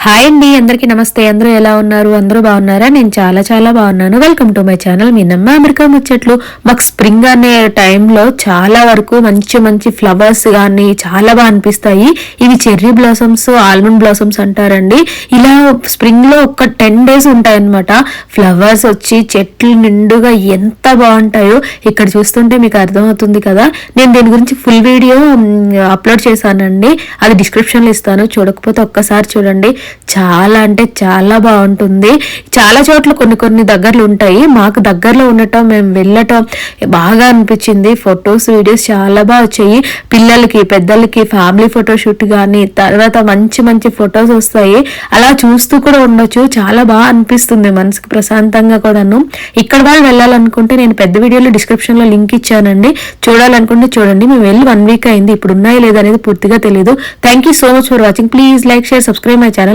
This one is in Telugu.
హాయ్ అండి, అందరికీ నమస్తే. అందరూ ఎలా ఉన్నారు? అందరూ బాగున్నారా? నేను చాలా చాలా బాగున్నాను. Welcome to my channel. మీ నమ్మ అమెరికా ముచ్చట్లు. మాకు స్ప్రింగ్ అనే టైంలో చాలా వరకు మంచి మంచి ఫ్లవర్స్ కానీ చాలా బాగా అనిపిస్తాయి. ఇవి చెర్రీ బ్లాసమ్స్, ఆల్మండ్ బ్లాసమ్స్ అంటారండి. ఇలా స్ప్రింగ్ లో ఒక 10 days ఉంటాయన్నమాట. ఫ్లవర్స్ వచ్చి చెట్లు నిండుగా ఎంత బాగుంటాయో ఇక్కడ చూస్తుంటే మీకు అర్థమవుతుంది కదా. నేను దీని గురించి ఫుల్ వీడియో అప్లోడ్ చేశానండి, అది డిస్క్రిప్షన్ లో ఇస్తాను. చూడకపోతే ఒక్కసారి చూడండి. చాలా అంటే చాలా బాగుంటుంది. చాలా చోట్ల కొన్ని కొన్ని దగ్గరలు ఉంటాయి, మాకు దగ్గరలో ఉండటం, మేము వెళ్ళటం బాగా అనిపించింది. ఫొటోస్ వీడియోస్ చాలా బాగా వచ్చాయి. పిల్లలకి పెద్దలకి ఫ్యామిలీ ఫోటోషూట్ కానీ, తర్వాత మంచి మంచి ఫొటోస్ వస్తాయి. అలా చూస్తూ కూడా ఉండొచ్చు. చాలా బాగా అనిపిస్తుంది మనసుకి ప్రశాంతంగా కూడాను. ఇక్కడ వాళ్ళు వెళ్ళాలనుకుంటే నేను పెద్ద వీడియోలో డిస్క్రిప్షన్ లో లింక్ ఇచ్చానండి, చూడాలనుకుంటే చూడండి. మేము వెళ్ళి 1 week అయింది, ఇప్పుడు ఉన్నాయో లేదనేది పూర్తిగా తెలియదు. Thank you so much for watching. Please like, share, subscribe my channel.